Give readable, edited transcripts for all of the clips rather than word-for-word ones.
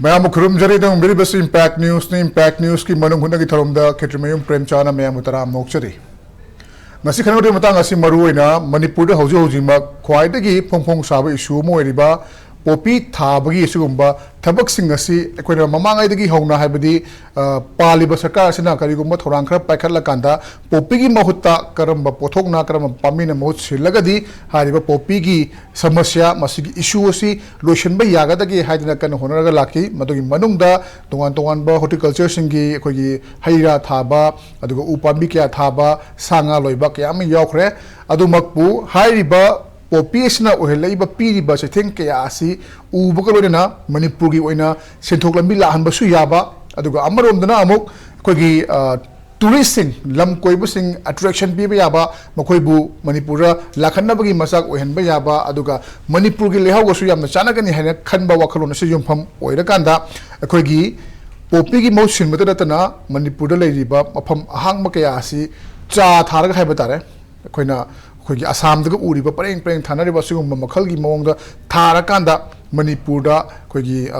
Ma'am Kurum Jaridam very best impact news ki Manung Hutna ki tharomda Kshetrimayum Premchand ma'am utaram nokchari. Ngasi khanode matang asi maruina Manipur da hauji ma khwaidagi phongphong saba issue mo eriba popi thabagi isugumba thabak sing asi ekoina mamangai dagi hongna haibadi paliba sarkar asina karigumba thorang khara paikhatla kanda popi gi mahutta karamba pothokna karamba pamina mahut silagadi hariba popi gi samasya masigi issue asi loisenba yagadagi haidina kan honaraga laki madugi manungda tongan ba horticulture singi ekogi haira thaba aduga upambi kya thaba sanga loiba kya am yaukre adumakpu hairiba Population ohela piri ba think kaya asi ubukaloina Manipur gi oina senthok lambi lahan basu yaba aduga amarom dana amuk kogi touristing lam koibu sing attraction bi yaba makoibu Manipura lakhanna bagi masak ohen ba yaba aduga Manipur gi lehaw gosu yamna chanagani hana khanba wakhalona se yumpham oira kanda kogi popi gi motion mata Manipur da leiriba mafam ahang ma kaya asi cha tharaga haiba tare koina Kogi Assam the Uriba Prang Tanariba Sum Makalgi Monga Tarakanda Manipurda Kogi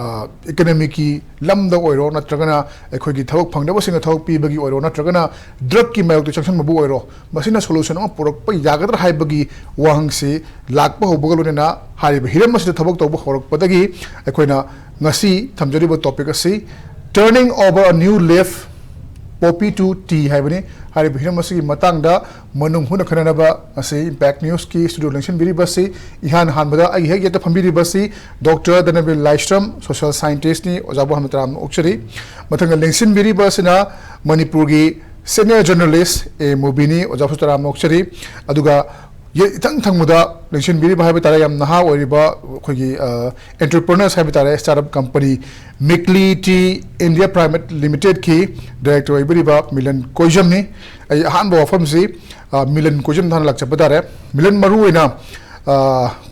economic Lam the Oiro Natragana a Kogi Talk Pang was in a talk Pibagi Oiro Natragana Drucky Milk to Junction Mabu Oiro Masina solution of Porok Yagadra Haibagi Wangsi Lakpo Bogaluna Harib Hiramas the Tabak to Horok Patagi Equina Nasi Tamjariba topic C turning over a new leaf Poppy to tea Habani, Harry Hiramasi Matanga, Manung Huna Kanaba, Impact News Key, Studio Luncheon Biribasi, Ihan Hanbada, I get the Pambiribasi, Dr. Dhanabir Laishram, social scientist, Ozabu Hamatram Okshari, Matanga Linsin Biribasina, Manipuri, senior journalist, a Mubini, Ozaputaram Okshari, Aduga. Itang muda Luncheon Biri Habitarayam Naha or Riba entrepreneurs Habitare startup company Meckley Tea India Private Limited Key Director Ibiriba Milan Koijam ni a handbo of Milan Koijam Than Lakchapatare Milan Maruina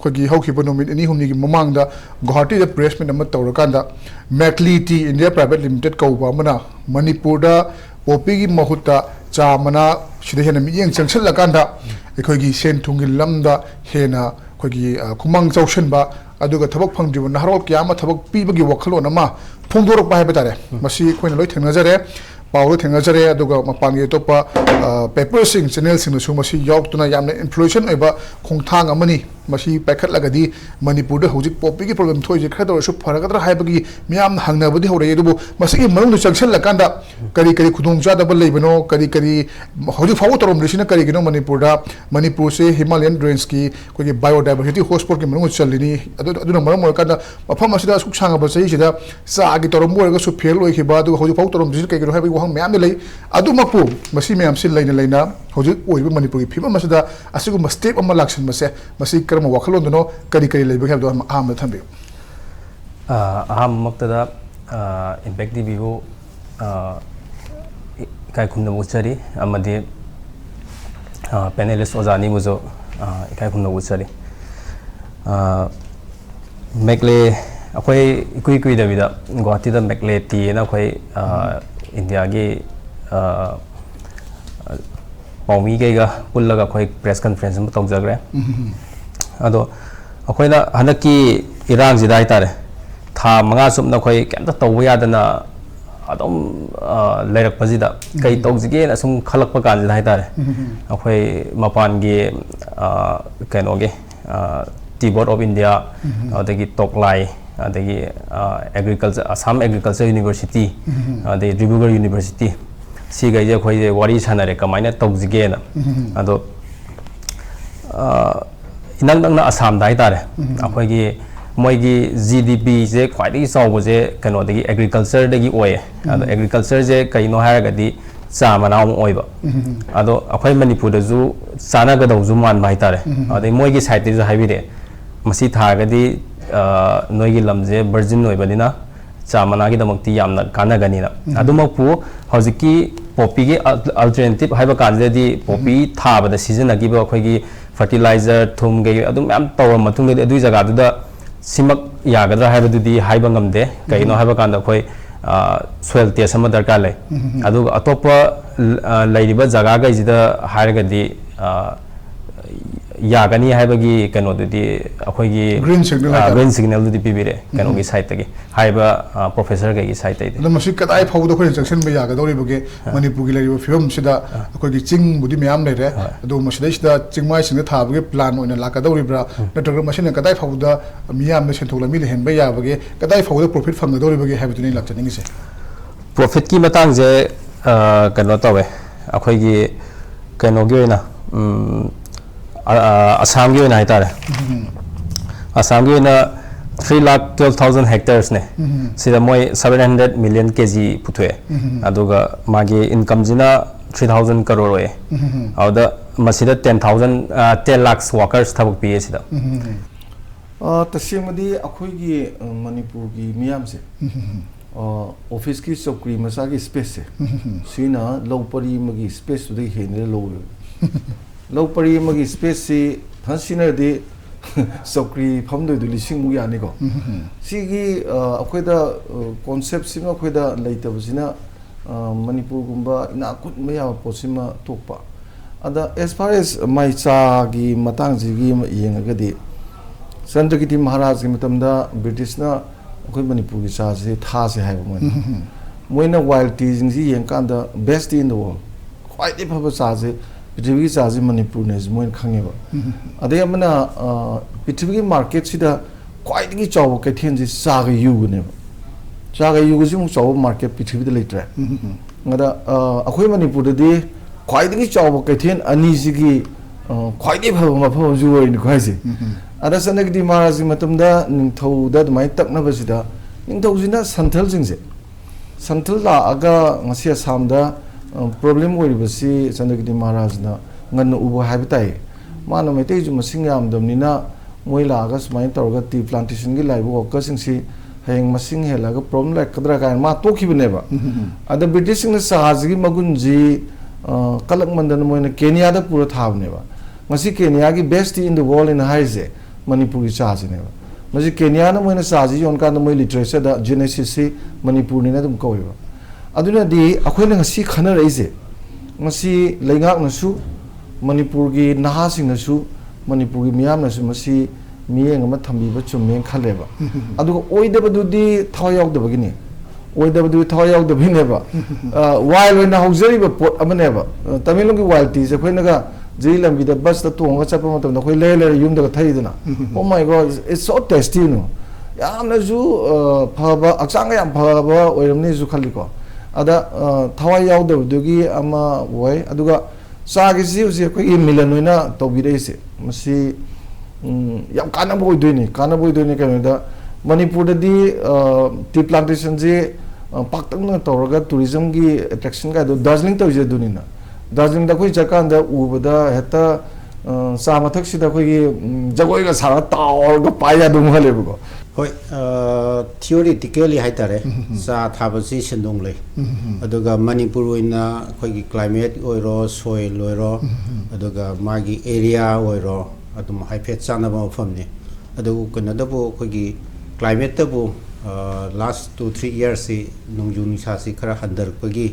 Kogi Hoki Bonomit any whom Momanga Gohati the pressman of Matorakanda Meckley Tea India Private Limited Kaubamana Manipurda Popigi Mahuta Chamana Shidahana Miyan Junction Lakanda Ekogi Sen Tungi Lamda Hena Kogi Kumang Jotion Ba Aduga Tabak Pangju Naharo Yama Tabak Pibagi Wakalo Nama Pundor Bahabitare Masi Queen Loit Nazare Paulo Tenazare Aduga Mapangi Topa Papers in channels in the Sumasi York to Nayam influence over Kongtang Amani Masi Packet Lagadi Manipur Hojik Popiki problem toys or Sup Paragatra Habagi Miam Hangnabudi Horedu Masi Manung Junction Lakanda Kari Kudum Jadaba Lebano Kari Hoji Fautorum Rishina Karigino Manipura Manipur se Himalayan Drainski Kogi biodiversity hotspot Manu Chalini Aduna Maramorkanda Pamasida Suksanga Basida Sagitorum Supelo Hibadu Hoji Fautorum Jika having one mamily Adumapu Masi Mam Sil Lane Lena Hoji Manipuri people Masada Asigu must step on my election Masi Wakalono, Karikari Labor have done Aham the Tambi. Aham Moktada Impact Vivo Kaikuna Wuchari, Amadi Panelist Ozani Muzo Kaikuna Wuchari Meckley, Aquay Quickly Davida, Guati the Meckley tea and Aquay India Gay Pomi Gaga, Pullaga Quay press conference in Togzagra. Ado akoina hanaki irang jidai tare tha manga sumna khoi kemta tawya dana adom leirak pajida kai tawjige na sum khalak pa kan jidai tare akhoi mapan ge kainoge Tea Board of India adagi Toklai adagi agriculture Assam Agriculture University the Ribugar University si gai je khoi wari chanare kamaina tawjige na ado Inang Assam Daitare, Apogi Moigi GDP, Ze quite so Ze Kanodi agriculture de Oe, and agriculture Ze Kaino Haragadi, Samanam Oiba. Ado Apoy Manipur Zoo, Sanagado Zuman Baitare, the Moigi site is a hybrid. Masit Hagadi, Noigi Lamze, Virgin Noibadina, Samanagi the Mokti Yamna, Kanaganina. Adumapu, Hosiki, Poppy alternative Hybakan, the Poppy Tab, the season a give a fertilizer, thum gay, Adum Tower Matung, the Duizagada, Simak Yagadra Habadi, Hibangam de, Kaino Habakanda Koi, Swell Tia Samadarkale. Adu Atopa Ladybird Zagaga is the Haragadi ꯌꯥꯒꯅꯤ ꯍꯥꯏꯕꯒꯤ ꯀꯩꯅꯣꯗꯨꯗꯤ ꯑꯩꯈꯣꯏꯒꯤ green ꯁꯤꯒꯅꯦꯜꯗꯨꯗꯤ ꯄꯤꯕꯤꯔꯦ ꯀꯩꯅꯣꯒꯤ ꯁꯥꯏꯠꯇꯒꯤ ꯍꯥꯏꯕ ꯄ꯭ꯔꯣꯐꯦꯁꯔꯒꯩꯒꯤ ꯁꯥꯏꯠꯇꯒꯤ ꯑꯗꯣ ꯃꯁꯤ ꯀꯗꯥꯏ ꯐꯥꯎꯕꯗ ꯑꯩꯈꯣꯏꯅ ꯆꯪꯁꯤꯟꯕ ꯌꯥꯒꯗꯧꯔꯤꯕꯒꯦ ꯃꯅꯤꯄꯨꯔꯒꯤ ꯂꯩꯔꯤꯕ ꯐꯤꯕꯝꯁꯤꯗ ꯑꯩꯈꯣꯏꯒꯤ ꯆꯤꯡꯕꯨꯗꯤ ꯃꯌꯥꯝ ꯂꯩꯔꯦ ꯑꯗꯣ ꯃꯁꯤꯗꯩꯁꯤꯗ ꯆꯤꯡꯃꯥꯏꯁꯤꯡꯗ ꯊꯥꯕꯒꯤ ꯄ꯭ꯂꯥꯟ ꯑꯣꯏꯅ ꯂꯥꯛꯀꯗꯧꯔꯤꯕ꯭ꯔꯥ ꯅꯠꯇ꯭ꯔꯒ ꯃꯁꯤꯅ ꯀꯗꯥꯏ ꯐꯥꯎꯕꯗ ꯃꯤꯌꯥꯝꯅ ꯁꯦꯟꯊꯣꯛ ꯂꯝꯕꯤ ꯂꯩꯍꯟꯕ ꯌꯥꯕꯒꯦ ꯀꯗꯥꯏ ꯐꯥꯎꯕꯗ ꯄ꯭ꯔꯣꯐꯤꯠ ꯐꯪꯒꯗꯧꯔꯤꯕꯒꯦ ꯍꯥꯏꯕꯗꯨꯅꯤ ꯂꯥꯛꯆꯅꯤꯡꯉꯤꯁꯦ ꯄ꯭ꯔꯣꯐꯤꯠꯀꯤ ꯃꯇꯥꯡꯁꯦ ꯀꯩꯅꯣ ꯇꯧꯋꯦ ꯑꯩꯈꯣꯏꯒꯤ ꯀꯩꯅꯣꯒꯤ ꯑꯣꯏꯅ ꯑꯁꯥꯝꯒꯤ ꯑꯣꯏꯅ ꯍꯥꯏꯇꯥꯔꯦ ꯑꯁꯥꯝꯒꯤ ꯑꯣꯏꯅ 3,12,000 ꯍꯦꯛꯇꯔꯁꯅꯦ ꯁꯤꯗ ꯃꯣꯏ 700 million kg ꯄꯨꯊꯣꯛꯑꯦ ꯑꯗꯨꯒ ꯃꯥꯒꯤ ꯏꯟꯀꯝꯁꯤꯅ 3,000 crore ꯑꯣꯏꯌꯦ ꯑꯗꯨꯗ ꯃꯁꯤꯗ 10 lakhs workers ꯊꯕꯛ ꯄꯤꯌꯦ ꯁꯤꯗ तसेंगमदी अखोइगी मणिपुरगी मियामसे ऑफिस की चौकरी मसा की स्पेस से सीना लौपरी मगी स्पेस उदे हेने लौपरी मगी स्पेस से हंसिना दे चौकरी फमदो लिसिंग मु यानी को सीगी अखोइदा कॉन्सेप्ट सिमा अखोइदा लेतबसिना मणिपुर गुंबा इना कुट मया पोसिमा तोपा अदा एज फार एज माइचा गी मतांग जिगी येंगगदी चंद्रगिरी महाराज की मतमदा ब्रिटिशना अखोइ मणिपुर की चासे थासे हाय मोइना वाइल्ड टी जिंगजी येंकांदा बेस्ट इन द वर्ल्ड ख्वाइदे फबा चासे पृथ्वी की चासे मणिपुर ने मोइन खंगेबा अदे अमना पृथ्वी की मार्केट सिदा ख्वाइदगी चाव कैथेन जी चागा युगनेबा चागा युगजी मु चाव मार्केट पृथ्वी द लेट्रे ngada अखोइ मणिपुर दे ख्वाइदगी चाव कैथेन अनि जिगी ख्वाइदे फबा मफम जु ओइन ख्वाइसे अदा चंद्रगिरी महाराज की मतमदा निंथौदा दमाय तकनबसिदा निंथौजिना संथल जिंगसे संथल लागा ngasi asamda प्रॉब्लम ओइबसी चंद्रगिरी महाराज ना ngन उबो हाबिताय मानो मेते जु मसिंग यामदमनिना मोइ लागा समाय तौरगा टी प्लांटेशन की लाइव वर्कर सिंगसी हेंग मसिंग हेलागा प्रॉब्लम लाइक कदरा का मा तोखिबनेबा अदा ब्रिटिश सिंग साजगी मगुनजी कलक मंदन मोइना केनिया दा पूरा थाबनेबा ngasi केनिया की बेस्ट इन द वर्ल्ड इन हाइजे मणिपुर की चाजनेबा मजी केनिया ना मोइना चाजी योनका द मोइ लिटरेचर दा जेनेसिस से मणिपुर ने दम कोइबा अदुना दी अखोइना ngasi खना रइजे ngasi लेंगाक नसु मणिपुर की नहा सिंग नसु मणिपुर की मियाम नसु मसी मियेंग अमा थंबीबा चुमें खलेबा अदुगा ओइदबदुदी थाव यावदबगिनी ओइदबदुदी थाव यावदबिनेबा वाइल्ड ओइना हौजरिबा पोट अमनेबा तमिलुंगी वाइल्ड टी जे खोइनागा जी लंबीदा बस ता तोंगा चपा मतम खोइ ले ले युमदगा थैदना oh my god it's so tasty नो यामना जु फबा अक्सांगा याम फबा ओइरमनि जु खलिको अदा थावा यावदबदुगी अमा वय अदुगा चागिसि उसे खोइ मिलन ओइना तौबिरेसे मसी याम कानाबो ओइदोइनि कनोदा मणिपुर दि टी प्लांटेशन जे पाक्तंग तौरगा टूरिज्म की अट्रैक्शन का दार्जिलिंग तौजे दुनिना दार्जिलिंग कोई जकान उबदा हेता चा मथक जगोईगा सारा ताओरगा पाया दुमहलेबको होय थियोरिटिकली हाइतारे चा थाबसी सेंदोंग लै अदुगा मणिपुर ओइना खोगी क्लाइमेट ओइरो सोइल ओइरो अदुगा मागी एरिया ओइरो अदुम हाइफेट चानबा मफमने अदुगु कनदबो खोगी क्लाइमेट तबो last 2-3 years si nongju nisa si khara handar pagi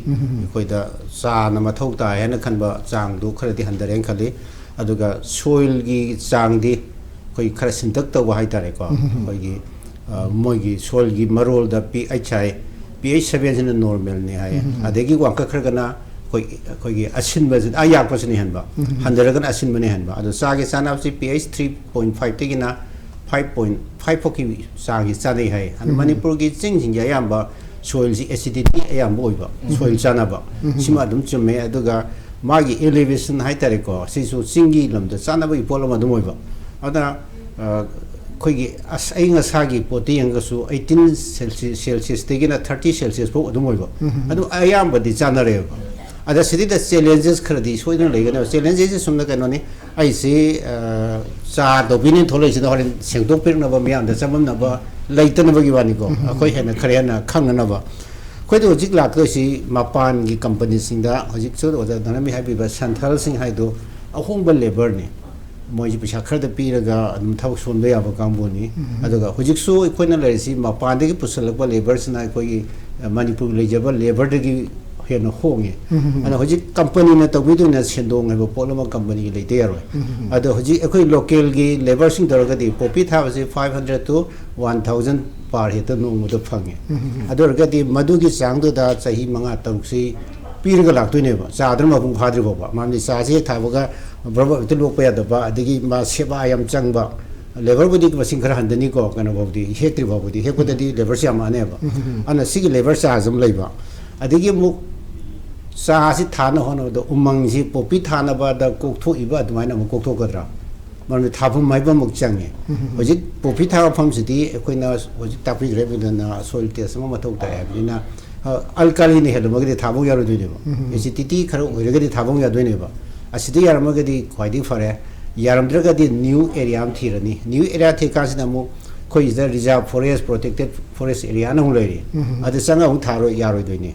koida cha na mathau ta hena khanba chang du khara di handar en khali aduga soil gi chang di koi khara sintak ta wa haitare ko koi gi moi gi soil gi marol da pH 7 jin normal ne hai adegi wa ka khara gana koi gi asin ba jin ayak pa sin hanba handar gan asin bane hanba adu cha gi chana si pH 3.5 te gi na 5.5 फोकी सांगी चाने है अन मणिपुर की चिंग चिंग याम्बा soil सी acidity याम्बा ओइबा soil चानाबा सिमा अदुम चुमे अदुगा मागी elevation हाइतारेको Sissu चिंगी lambda चानाबा इपोलम अदुम ओइबा अदा खोगी अस अइंगा सागी पोटी यंगसु 18 Celsius तेगिना 30 Celsius फो अदुम ओइबा अदु अयाम्बा दि चानारेबा अदा city the challenges खरदी सोइना लेगना चैलेंजेस सुमना कनोनी आइसे चा दोबिनि थोलैसिदा हरेन सेंदोक पिरनबा मियाम द चममनबा लैतनबगी वानिको अखोइ हेना खरेना खंगनबा खोइदो जिक लाक्तोसि मपान की कंपनी सिंदा हजिक सो ओदा धनमी हाबिबा संथाल सिंह हाइदो अहोंबा लेबर नि मोइजि पैसा खरदा पिरगा अदुम थबक सोनबा याबा कांबोनी अदुगा हजिक सो इखोइना लैसि मपान दगी पुसलबा लेबर सिना इखोइ मणिपुर लेजबा लेबर दगी ꯍꯦꯟꯅ ꯍꯣꯡꯉꯦ ꯑꯗꯨꯅ ꯍꯧꯖꯤꯛ ꯀꯝꯄꯅꯤꯅ ꯇꯧꯕꯤꯗꯨꯅ ꯁꯦꯟꯗꯣꯡ ꯍꯥꯏꯕ ꯄꯣꯠ ꯑꯃ ꯀꯝꯄꯅꯤꯒꯤ ꯂꯩꯇ ꯌꯥꯔꯣꯏ ꯑꯗꯣ ꯍꯧꯖꯤꯛ ꯑꯩꯈꯣꯏ ꯂꯣꯀꯦꯜꯒꯤ ꯂꯦꯕꯔꯁꯤꯡ ꯇꯧꯔꯒꯗꯤ ꯄꯣꯄꯤ ꯊꯥꯕꯁꯤ 500 to 1000 ꯄꯥꯔ ꯍꯦꯛꯇ ꯅꯣꯡꯃꯗ ꯐꯪꯉꯦ ꯑꯗꯨ ꯑꯣꯏꯔꯒꯗꯤ ꯃꯗꯨꯒꯤ ꯆꯥꯡꯗꯨꯗ ꯆꯍꯤ 5-6ꯁꯤ ꯄꯤꯔꯒ ꯂꯥꯛꯇꯣꯏꯅꯦꯕ ꯆꯥꯗ꯭ꯔ ꯃꯄꯨꯡ ꯐꯥꯗ꯭ꯔꯤ ꯐꯥꯎꯕ ꯃꯔꯝꯗꯤ ꯆꯥꯁꯤ ꯍꯦꯛ ꯊꯥꯕꯒ ꯕ꯭ꯔꯕ ꯍꯦꯛꯇ ꯂꯣꯛꯄ ꯌꯥꯗꯕ ꯑꯗꯒꯤ ꯃꯥ ꯁꯦꯕꯥ ꯌꯥꯝ ꯆꯪꯕ ꯂꯦꯕꯔꯕꯨꯗꯤ ꯃꯁꯤꯡ ꯈꯔ ꯍꯟꯊꯅꯤꯀꯣ ꯀꯩꯅꯣ ꯐꯥꯎꯗꯤ ꯍꯦꯛꯇ꯭ꯔꯤ ꯐꯥꯎꯕꯗꯤ ꯍꯦꯛꯄꯗꯗꯤ ꯂꯦꯕꯔꯁꯤ ꯌꯥꯝꯃꯛꯑꯅꯦꯕ ꯑꯗꯨꯅ ꯁꯤꯒꯤ ꯂꯦꯕꯔ ꯆꯥꯔꯖ ꯑꯃ ꯂꯩꯕ ꯑꯗꯒꯤ ꯑꯃꯨꯛ ꯆꯥꯁꯤ ꯊꯥꯅ ꯍꯣꯠꯅꯕꯗ ꯎꯃꯪꯁꯤ ꯄꯣꯄꯤ ꯊꯥꯅꯕꯗ ꯀꯣꯛꯊꯣꯛꯏꯕ ꯑꯗꯨꯃꯥꯏꯅ ꯑꯃꯨꯛ ꯀꯣꯛꯊꯣꯛꯀꯗ꯭ꯔꯥ ꯃꯔꯝꯗꯤ ꯊꯥꯐꯝ ꯍꯥꯏꯕ ꯑꯃꯨꯛ ꯆꯪꯉꯦ ꯍꯧꯖꯤꯛ ꯄꯣꯄꯤ ꯊꯥꯕ ꯃꯐꯝꯁꯤꯗꯤ ꯑꯩꯈꯣꯏꯅ ꯍꯧꯖꯤꯛ ꯇꯥꯛꯄꯤꯈ꯭ꯔꯦ ꯑꯗꯨꯅ ꯁꯣꯏꯜ ꯇꯦꯁ ꯑꯃ ꯃꯊꯧ ꯇꯥꯏ ꯍꯥꯏꯕꯅꯤꯅ ꯑꯜꯀꯥꯂꯤꯅ ꯍꯦꯜꯂꯝꯃꯒꯗꯤ ꯊꯥꯕ ꯌꯥꯔꯣꯏꯗꯣꯏꯅꯦꯕ ꯑꯦꯁꯤꯗꯤꯇꯤ ꯈꯔ ꯑꯣꯏꯔꯒꯗꯤ ꯊꯥꯕ ꯌꯥꯗꯣꯏꯅꯦꯕ ꯑꯁꯤꯗ ꯌꯥꯔꯝꯃꯒꯗꯤ ꯈ꯭ꯋꯥꯏꯗꯒꯤ ꯐꯔꯦ ꯌꯥꯔꯝꯗ꯭ꯔꯒꯗꯤ ꯅ꯭ꯌꯨ ꯑꯦꯔꯤꯌా ꯑꯃ ꯊꯤꯔꯅꯤ ꯅ꯭ꯌꯨ ꯑꯦꯔꯤꯌꯥ ꯊꯤꯀꯥꯟꯁꯤꯗ ꯑꯃꯨꯛ ꯑꯩꯈꯣꯏꯁꯤꯗ ꯔꯤꯖꯥꯔꯚ ꯐꯣꯔꯦꯁ ꯄ꯭ꯔꯣꯇꯦꯛꯇꯦꯠ ꯐꯣꯔꯦꯁ ꯑꯦꯔꯤꯌꯥꯅ ꯑꯃꯨꯛ ꯂꯩꯔꯤ ꯑꯗꯨ ꯆꯪꯉ ꯑꯃꯨꯛ ꯊꯥꯔꯣꯏ ꯌꯥꯔꯣꯏꯗꯣꯏꯅꯤ